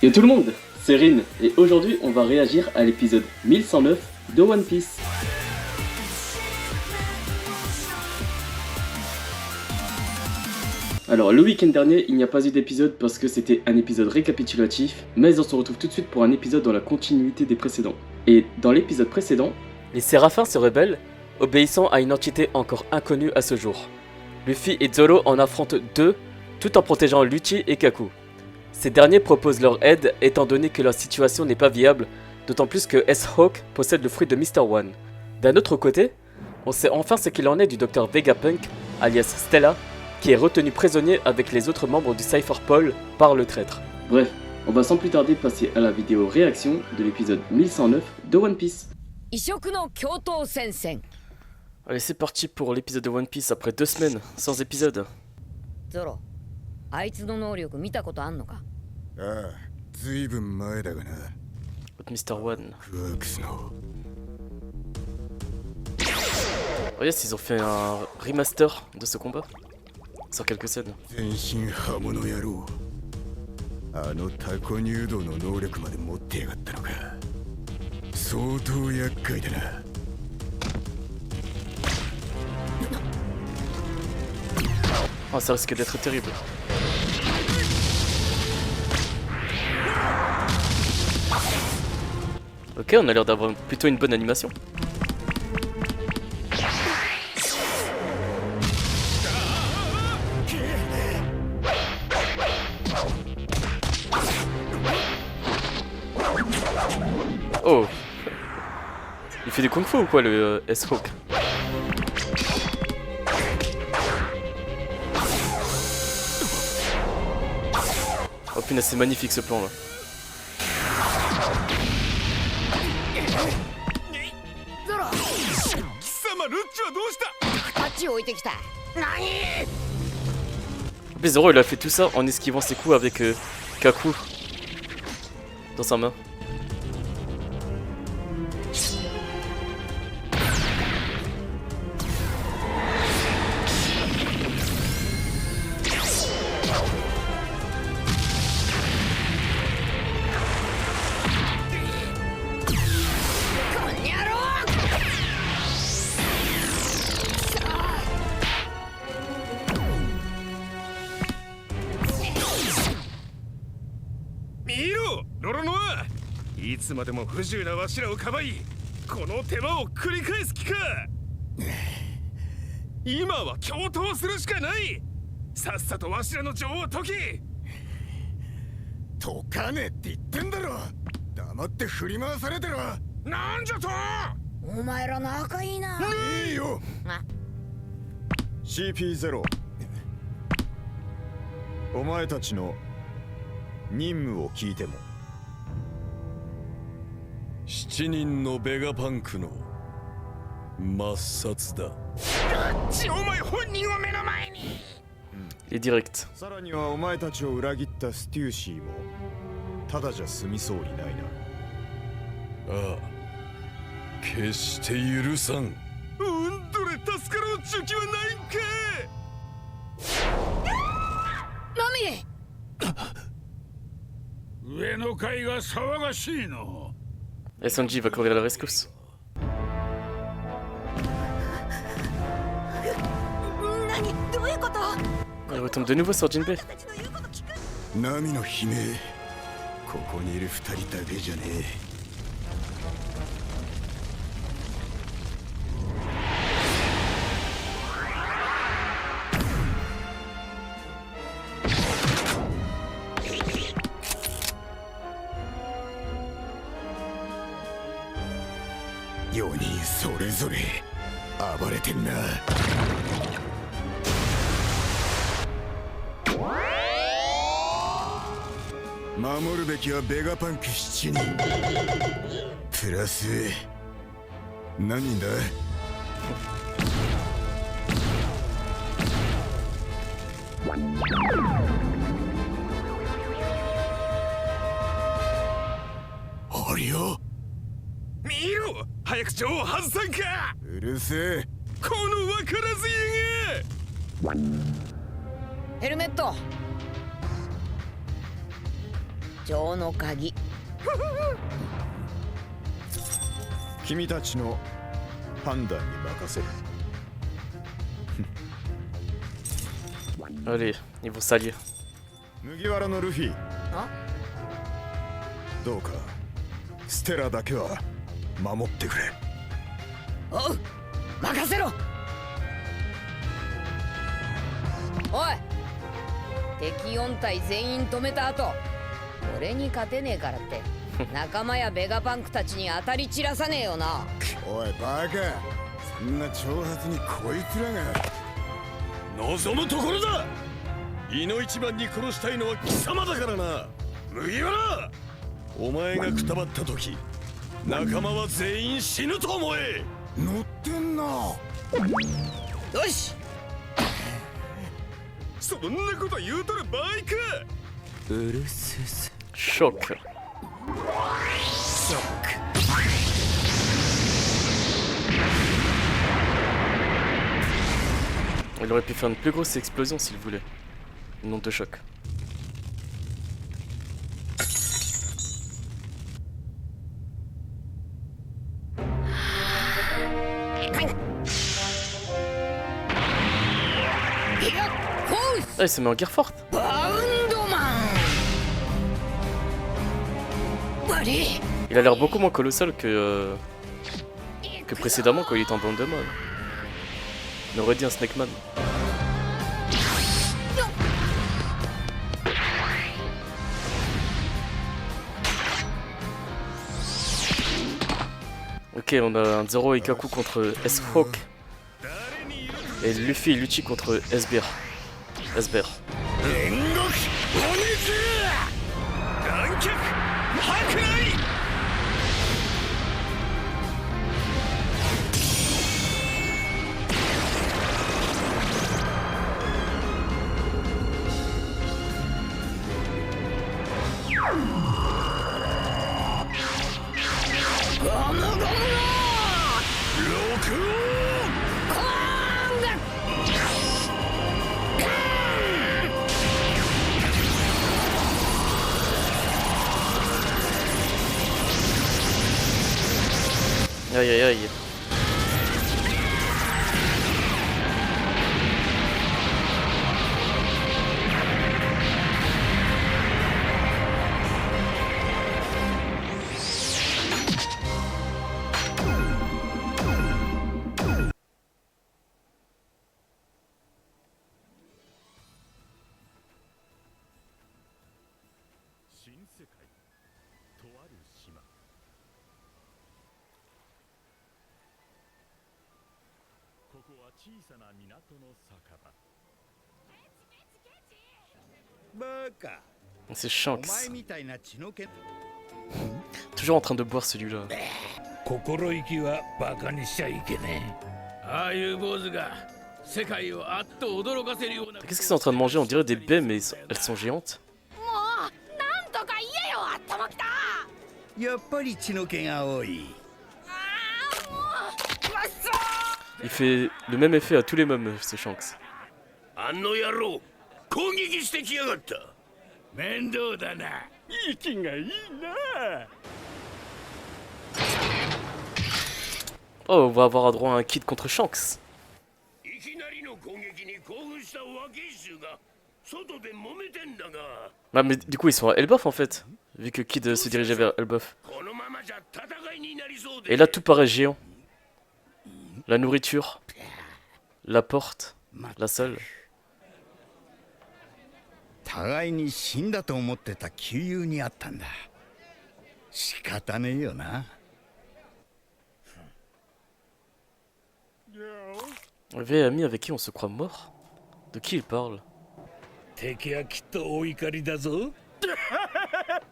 Yo tout le monde, c'est Rin, et aujourd'hui on va réagir à l'épisode 1109 de One Piece. Alors le week-end dernier, il n'y a pas eu d'épisode parce que c'était un épisode récapitulatif, mais on se retrouve tout de suite pour un épisode dans la continuité des précédents. Et dans l'épisode précédent, les Séraphins se rebellent, obéissant à une entité encore inconnue à ce jour. Luffy et Zoro en affrontent deux, tout en protégeant Lucci et Kaku. Ces derniers proposent leur aide étant donné que leur situation n'est pas viable, d'autant plus que S-Hawk possède le fruit de Mr. One. D'un autre côté, on sait enfin ce qu'il en est du Dr Vegapunk, alias Stella, qui est retenu prisonnier avec les autres membres du Cypher Pole par le traître. Bref, on va sans plus tarder passer à la vidéo réaction de l'épisode 1109 de One Piece. Allez, c'est parti pour l'épisode de One Piece après 2 semaines sans épisode. Zoro, あいつの能力見たことあんのか? ああ、ずいぶん前だがな。 With Mr. One. クワークスの Oh yes, ils ont fait un remaster de ce combat. Sur quelques scènes. 全身刃物野郎。あのタコ入道の能力まで持ってやがったのか。相当厄介だな。 Oh, ça risque d'être terrible. Ok, on a l'air d'avoir plutôt une bonne animation. Oh! Il fait du kung fu ou quoi le S-Hawk? Oh punaise, c'est magnifique ce plan là. Mais Zoro il a fait tout ça en esquivant ses coups avec Kaku dans sa main. Roronoa! いつまでも不自由なわしらをかばい、この手間を繰り返す気か。今は共闘するしかない。さっさとわしらの情を解き。解かねえって言ってんだろ。黙って振り回されてろ。なんじゃと。お前ら仲いいな。いいよ。CP0。お前たちの任務を聞いても。 7人のベガパンクの抹殺だ。お前本人を目の前に。Et direct. さらにはお前たちを裏切ったステューシーもただじゃ済みそうにないな。ああ、決して許さん。どれ助かる武器はないんか。何？上の階が騒がしいの。 Et Sanji va courir à la rescousse. Il retombe de nouveau sur Jinbei. ナミの悲鳴。ここにいる2人だけじゃねえ。 4人それぞれ暴れてんな。守るべきはベガパンク7人プラス何人だ。ありゃ。見ろ、早く情を外さんか。うるせえ。この分からずやが。ヘルメット。長の鍵。君たちの判断に任せる。 Allez, ils vont s'allier. 麦わらのルフィ、あ、どうかステラだけは守ってくれ。おう、任せろ。おい、敵4体全員止めた後、俺に勝てねえからって仲間やベガパンクたちに当たり散らさねえよな。おいバカ、そんな挑発にこいつらが。望むところだ。井の一番に殺したいのは貴様だからな、麦わら。お前がくたばった時、仲間は全員死ぬと思え。乗ってんな。よし、そんなこと言うとる場合か。うるせせ。 Choc. Il aurait pu faire une plus grosse explosion s'il voulait. Nom de choc. Ah, il se met en guerre forte. バウンドマン。悪い。 Il a l'air beaucoup moins colossal que précédemment quand il était en bande de mode. On aurait dit un Snakeman. Ok, on a un Zoro et Kaku contre S-Hawk. Et Luffy et Lucci contre Esber. Esber. アイアイアイ。新世界とある島。ここは小さな港の酒場。バカ。 C'est お Shanks. 前みたいな血の気。 Toujours en train de boire celui-là. 心意気はバカにしちゃいけねえ。ああいう坊主が世界をあっと驚かせるような。 Qu'est-ce qu'ils sont en train de manger? On dirait des baies, mais elles sont géantes. もうなんとか言えよ、頭きた。やっぱり血の気が多い。ああ、もうまっそ Il fait le même effet à tous les mômes, ce Shanks. あの野郎攻撃してきやがった。面倒だな。息がいいな。 Oh, on va avoir droit à un kit contre Shanks. いきなりの攻撃に興奮した若い衆が外で揉めてんだが。 Ah, mais du coup, ils sont à Elbaf en fait, vu que Kid se dirigeait vers Elbaf. このままじゃ戦いになりそうで。 Et là, tout paraît géant. La nourriture, la porte, la salle. 互いに死んだと思ってた旧友にあったんだ。仕方ねえよな。 Un vieil ami avec qui on se croit mort? De qui il parle? 敵はきっとお怒りだぞ。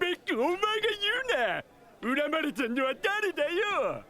ベック、お前が言うな。恨まれてんのは誰だよ。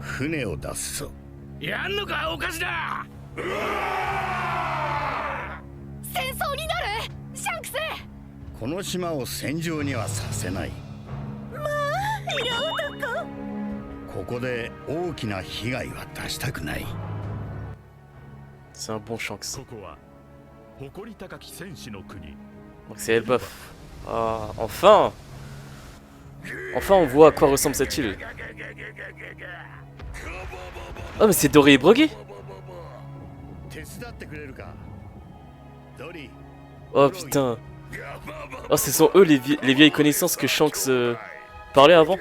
船を出すぞ。やんのかおかしだ。戦争になるシャンクス。この島を戦場にはさせない。ここで大きな被害は出したくない。C'est un bon Shanks. ここは誇り高き戦士の国。 Donc c'est Elbaf. Ah, enfin! Enfin, on voit à quoi ressemble cette île. Oh, mais c'est Dory et Broggy! 手伝ってくれるかドリー Oh putain! Oh, ce sont eux les vieilles connaissances que Shanks parlait avant?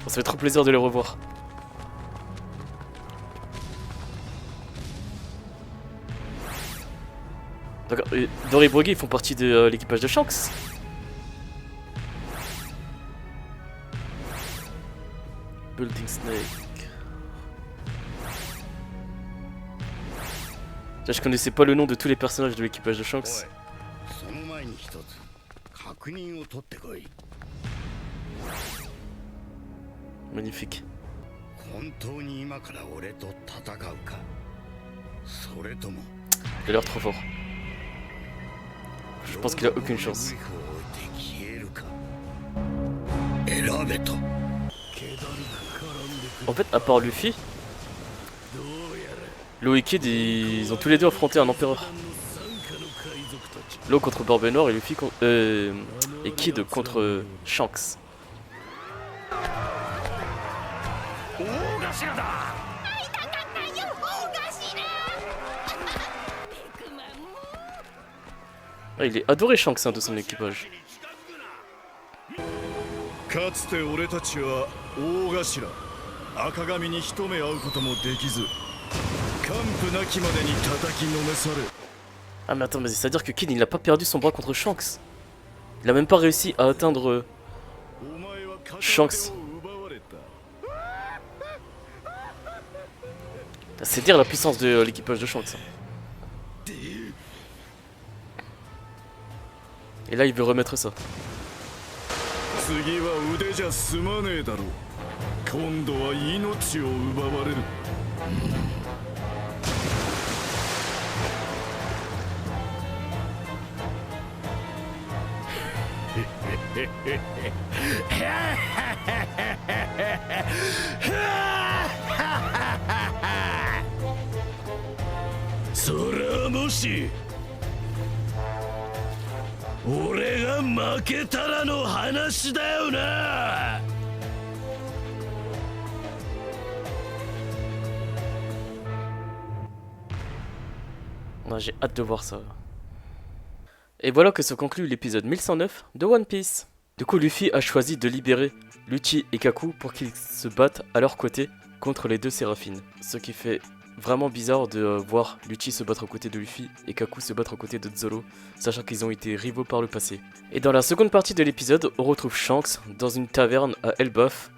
Oh, ça fait trop plaisir de les revoir. D'accord, Dory et Broggy font partie de l'équipage de Shanks. Building Snake. Là, je connaissais pas le nom de tous les personnages de l'équipage de Shanks. その前に一つ確認を取ってこい Magnifique. 本当に今から俺と戦うかそれとも Il a l'air trop fort. Je pense qu'il a aucune chance. 選べと En fait, à part Luffy, Law et Kid, ils ont tous les deux affronté un empereur. Law contre Barbe Noire et Luffy et Kid contre Shanks. Ah, il est adoré Shanks hein, de son équipage. かつて俺たちは大頭赤髪に一目会うこともできず完膚なきまでに叩きのめされ Ah mais attends, mais c'est-à-dire que Kid il n'a pas perdu son bras contre Shanks. Il a même pas réussi à atteindre Shanks. C'est dire la puissance de l'équipage de Shanks. Et là il veut remettre ça. 次は腕じゃ済まねえだろう今度は命を奪われる それはもし俺が負けたらの話だよな Ouais, j'ai hâte de voir ça. Et voilà que se conclut l'épisode 1109 de One Piece. Du coup, Luffy a choisi de libérer Lucci et Kaku pour qu'ils se battent à leur côté contre les deux Séraphines. Ce qui fait vraiment bizarre de voir Lucci se battre aux côtés de Luffy et Kaku se battre aux côtés de Zoro, sachant qu'ils ont été rivaux par le passé. Et dans la seconde partie de l'épisode, on retrouve Shanks dans une taverne à Elbaf,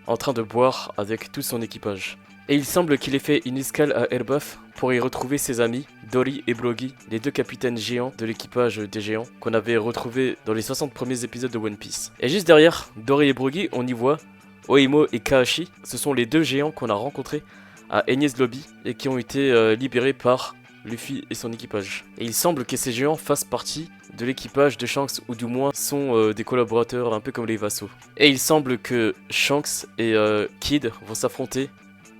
en train de boire avec tout son équipage. Et il semble qu'il ait fait une escale à Elbaf pour y retrouver ses amis, Dory et Broggy, les deux capitaines géants de l'équipage des géants qu'on avait retrouvés dans les 60 premiers épisodes de One Piece. Et juste derrière Dory et Broggy, on y voit Oimo et Kaashi, ce sont les deux géants qu'on a rencontrés à Enies Lobby et qui ont été libérés par Luffy et son équipage. Et il semble que ces géants fassent partie de l'équipage de Shanks, ou du moins sont des collaborateurs un peu comme les vassaux. Et il semble que Shanks et Kid vont s'affronter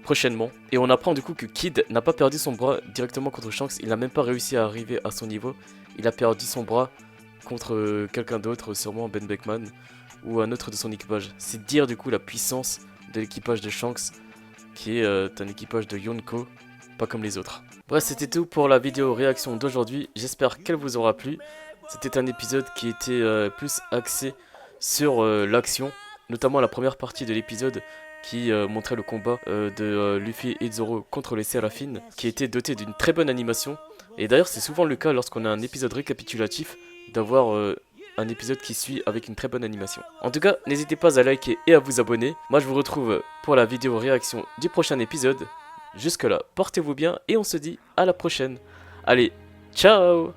prochainement. Et on apprend du coup que Kid n'a pas perdu son bras directement contre Shanks, il n'a même pas réussi à arriver à son niveau. Il a perdu son bras contre quelqu'un d'autre, sûrement Ben Beckman ou un autre de son équipage. C'est dire du coup la puissance de l'équipage de Shanks, qui est un équipage de Yonko, pas comme les autres. Bref, c'était tout pour la vidéo réaction d'aujourd'hui, j'espère qu'elle vous aura plu. C'était un épisode qui était plus axé sur l'action, notamment la première partie de l'épisode qui montrait le combat de Luffy et Zoro contre les Séraphines, qui était doté d'une très bonne animation. Et d'ailleurs c'est souvent le cas lorsqu'on a un épisode récapitulatif, d'avoir un épisode qui suit avec une très bonne animation. En tout cas, n'hésitez pas à liker et à vous abonner. Moi je vous retrouve pour la vidéo réaction du prochain épisode. Jusque là, portez-vous bien et on se dit à la prochaine. Allez, ciao!